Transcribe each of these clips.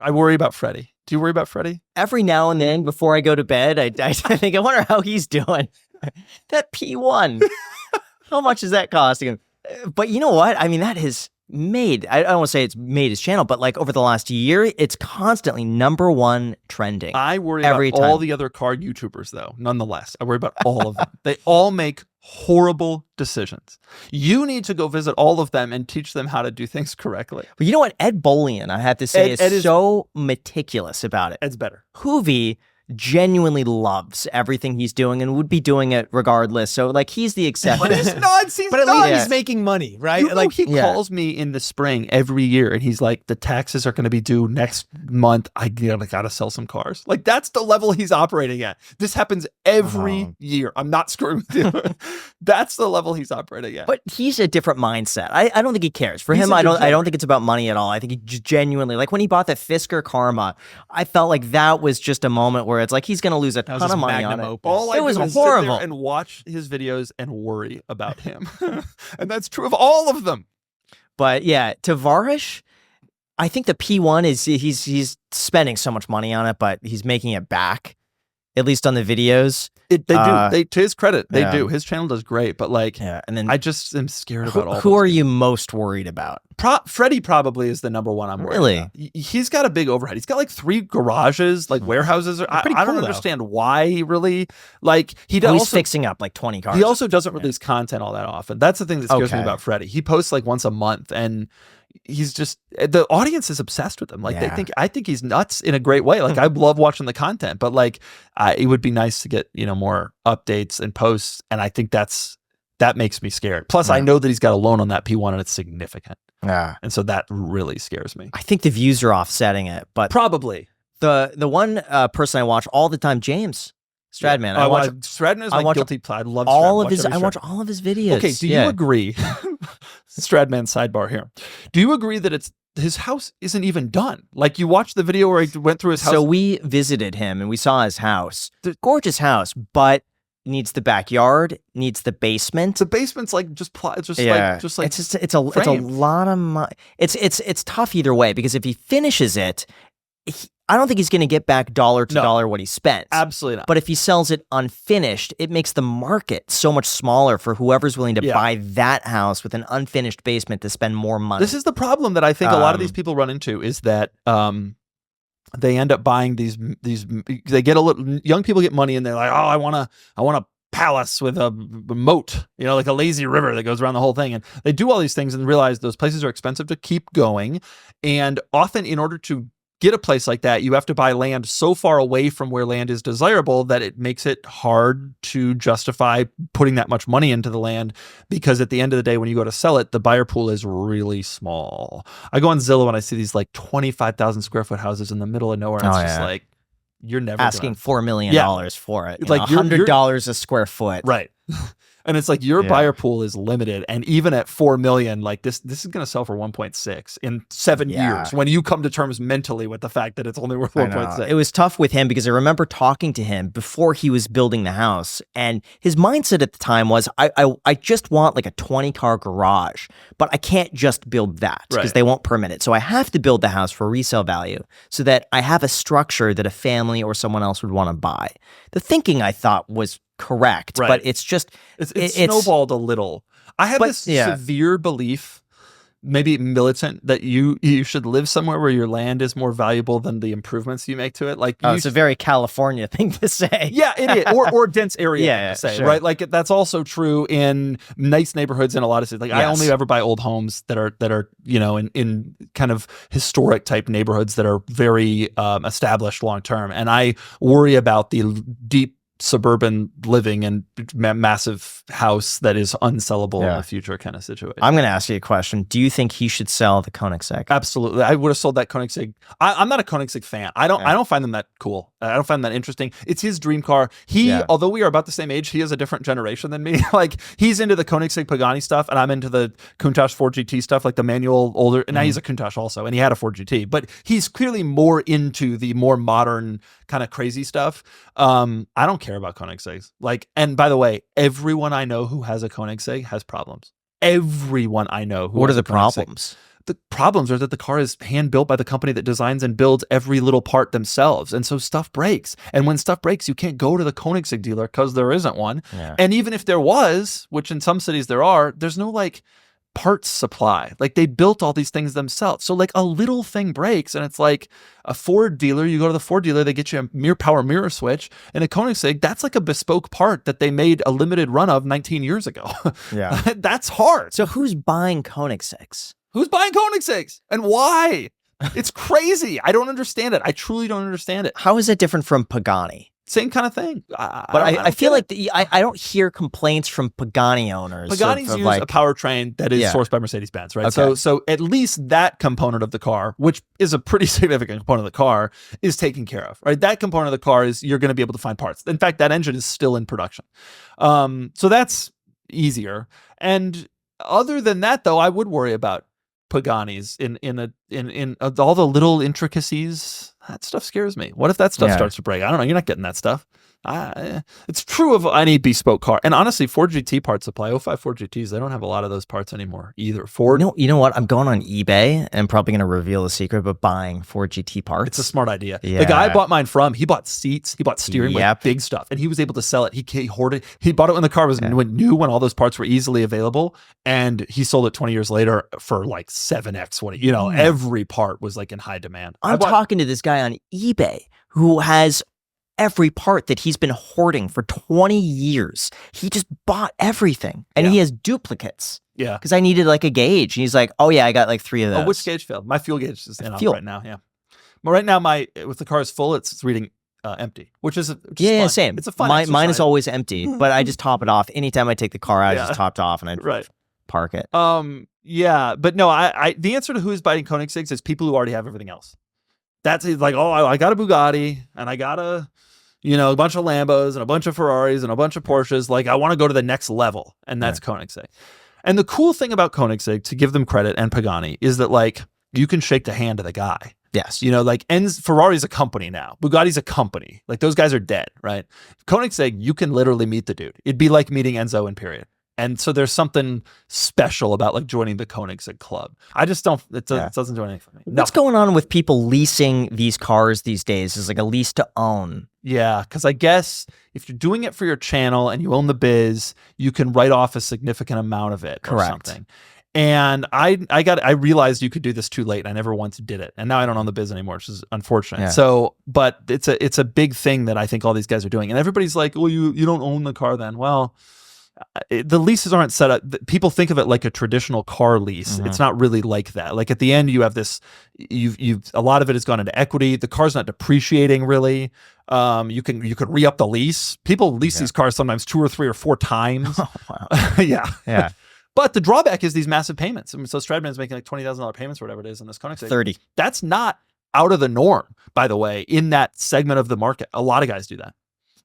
I worry about Freddy. Do you worry about Freddy? Every now and then before I go to bed, I think, I wonder how he's doing. That P1, how much is that costing him? But you know what? I mean, that has made, I don't want to say it's made his channel, but like over the last year, it's constantly #1 trending. I worry every about time. all the other car YouTubers, though, nonetheless. I worry about all of them. They all make horrible decisions. You need to go visit all of them and teach them how to do things correctly. But you know what? Ed Bolian, I have to say, is so meticulous about it. Ed's better. Hoovy genuinely loves everything he's doing and would be doing it regardless. So like he's the exception. But it's nuts. But at least he's making money, right? Like he calls me in the spring every year and he's like, the taxes are going to be due next month. I gotta sell some cars. Like that's the level he's operating at. This happens every year. I'm not screwing with you. That's the level he's operating at. But he's a different mindset. I don't think he cares. For him, I don't think it's about money at all. I think he just genuinely, like when he bought the Fisker Karma, I felt like that was just a moment where it's like he's going to lose a ton of money on it. All it was do is horrible. sit there and watch his videos and worry about him. And that's true of all of them. But yeah, Tavarish, I think the P1 is he's spending so much money on it, but he's making it back, at least on the videos. They do. To his credit, they do. His channel does great, but like, and then I just am scared about all. Who are you most worried about? Freddy probably is the #1 I'm worried about. He's got a big overhead. He's got like 3 garages, like warehouses. I don't understand why he really like he's fixing up like 20 cars. He also doesn't release content all that often. That's the thing that scares me about Freddy. He posts like once a month and he's just, the audience is obsessed with him. Like I think he's nuts in a great way. Like I love watching the content, but like it would be nice to get, more updates and posts. And I think that makes me scared. Plus I know that he's got a loan on that P1 and it's significant. Yeah. And so that really scares me. I think the views are offsetting it, but probably the one person I watch all the time, James Stradman. Stradman is my guilty pleasure. I love all of his. I watch all of his videos. Okay, do you agree? Stradman sidebar here. Do you agree that his house isn't even done? Like you watched the video where he went through his house. So we visited him and we saw his house. The gorgeous house, but needs the backyard, needs the basement. The basement's like just like it's a lot of money. It's tough either way because if he finishes it, I don't think he's going to get back dollar to dollar what he spent. Absolutely not. But if he sells it unfinished, it makes the market so much smaller for whoever's willing to buy that house with an unfinished basement to spend more money. This is the problem that I think a lot of these people run into is that they end up buying these they get young people get money and they're like, oh, I want a palace with a moat, like a lazy river that goes around the whole thing. And they do all these things and realize those places are expensive to keep going. And often in order to get a place like that, you have to buy land so far away from where land is desirable that it makes it hard to justify putting that much money into the land, because at the end of the day, when you go to sell it, the buyer pool is really small. I go on Zillow and I see these like 25,000 square foot houses in the middle of nowhere. And it's just like, you're never asking $4 million for it. Like $100 a square foot. Right. And it's like your buyer pool is limited, and even at 4 million, like this is going to sell for 1.6 in 7 years. When you come to terms mentally with the fact that it's only worth 1.6, it was tough with him because I remember talking to him before he was building the house, and his mindset at the time was, I just want like a 20-car garage, but I can't just build that because they won't permit it. So I have to build the house for resale value so that I have a structure that a family or someone else would want to buy. The thinking I thought was correct, but it's just it's snowballed a little. I have this severe belief, maybe militant, that you should live somewhere where your land is more valuable than the improvements you make to it. Like it's a very California thing to say. Yeah, it is, or dense area to say, right? Like that's also true in nice neighborhoods in a lot of cities. Like I only ever buy old homes that are in kind of historic type neighborhoods that are very established long term, and I worry about the deep suburban living and massive house that is unsellable in the future kind of situation. I'm going to ask you a question. Do you think he should sell the Koenigsegg? Absolutely. I would have sold that Koenigsegg. I'm not a Koenigsegg fan. I don't find them that cool. I don't find them that interesting. It's his dream car. Although we are about the same age, he is a different generation than me. Like he's into the Koenigsegg Pagani stuff, and I'm into the Countach 4GT stuff, like the manual older. And now he's a Countach also, and he had a 4GT, but he's clearly more into the more modern kind of crazy stuff. I don't care about Koenigsegg's. Like, and by the way, everyone I know who has a Koenigsegg has problems. Everyone I know who What has are a the Koenigsegg. problems? the problems are that the car is hand built by the company that designs and builds every little part themselves. And so stuff breaks. And when stuff breaks, you can't go to the Koenigsegg dealer because there isn't one. Yeah. And even if there was, which in some cities there are, there's no like parts supply. Like they built all these things themselves. So like a little thing breaks and it's like a Ford dealer, you go to the Ford dealer, they get you a power mirror switch, and a Koenigsegg, that's like a bespoke part that they made a limited run of 19 years ago. Yeah. That's hard. So who's buying Koenigsegg's? Who's buying Koenigsegg's and why? It's crazy. I don't understand it. I truly don't understand it. How is it different from Pagani? Same kind of thing. But I feel like I don't hear complaints from Pagani owners. Paganis use like, a powertrain that is sourced by Mercedes-Benz, right? Okay. So at least that component of the car, which is a pretty significant component of the car, is taken care of, right? That component of the car is you're going to be able to find parts. In fact, that engine is still in production. So that's easier. And other than that, though, I would worry about Pagani's in all the little intricacies. That stuff scares me. What if that stuff starts to break? I don't know. You're not getting that stuff. It's true of any bespoke car. And honestly, Ford GT part supply, 05 Ford GTs, they don't have a lot of those parts anymore either. Ford. You know what? I'm going on eBay and I'm probably going to reveal the secret, but buying Ford GT parts. It's a smart idea. Yeah. The guy I bought mine from, he bought seats, he bought steering, like big stuff, and he was able to sell it. He hoarded. He bought it when the car was new, when all those parts were easily available, and he sold it 20 years later for like 7x what every part was like in high demand. I'm talking to this guy on eBay who has every part that he's been hoarding for 20 years. He just bought everything, and he has duplicates. Yeah. Because I needed like a gauge. And he's like, oh yeah, I got like 3 of those. Oh, which gauge failed? My fuel gauge is in right now. Yeah. But right now, with the car is full, it's reading empty, which is fun. Same. It's a fun Mine is always empty, but I just top it off. Anytime I take the car out, I just top it off and I park it. Yeah. But no, the answer to who is buying Koenigseggs is people who already have everything else. That's like, oh, I got a Bugatti and I got a bunch of Lambos and a bunch of Ferraris and a bunch of Porsches. Like, I want to go to the next level, and that's Koenigsegg. And the cool thing about Koenigsegg, to give them credit, and Pagani, is that like you can shake the hand of the guy. Yes. Like Ferrari's a company now. Bugatti's a company. Like those guys are dead, right? Koenigsegg, you can literally meet the dude. It'd be like meeting Enzo in period. And so there's something special about like joining the Koenigsegg club. I just don't, it doesn't do anything for me. What's going on with people leasing these cars these days? Is like a lease to own. Yeah, because I guess if you're doing it for your channel and you own the biz, you can write off a significant amount of it or something. And I realized you could do this too late, and I never once did it. And now I don't own the biz anymore, which is unfortunate. Yeah. So, but it's a big thing that I think all these guys are doing. And everybody's like, well, you don't own the car then. Well, the leases aren't set up. People think of it like a traditional car lease. It's not really like that. Like at the end, you have this. A lot of it has gone into equity. The car's not depreciating really. You could re-up the lease. People lease these cars sometimes 2 or 3 or 4 times. Oh, wow. Yeah. But the drawback is these massive payments. I mean, so Stradman's making like $20,000 payments or whatever it is in this Koenigsegg. 30. That's not out of the norm, by the way, in that segment of the market. A lot of guys do that.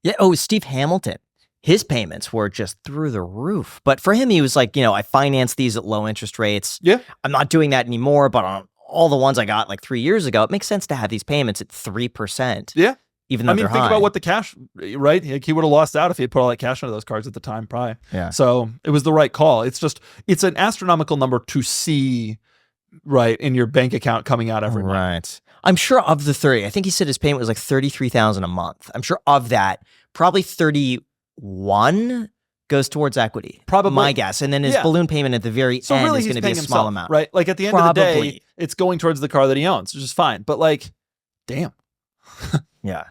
Yeah. Oh, Steve Hamilton. His payments were just through the roof. But for him, he was like, I financed these at low interest rates. Yeah. I'm not doing that anymore, but on all the ones I got like 3 years ago, it makes sense to have these payments at 3%. Yeah. Even though they're high. Think about what the cash, right? Like he would have lost out if he had put all that cash into those cards at the time, probably. Yeah. So it was the right call. It's an astronomical number to see, right, in your bank account coming out every month. Right. I'm sure of the 30, I think he said his payment was like $33,000 a month. I'm sure of that, probably 31 goes towards equity. Probably. My guess. And then his balloon payment at the very end really is going to be a small amount. Right? Like at the end of the day, it's going towards the car that he owns, which is fine. But like, damn. Yeah.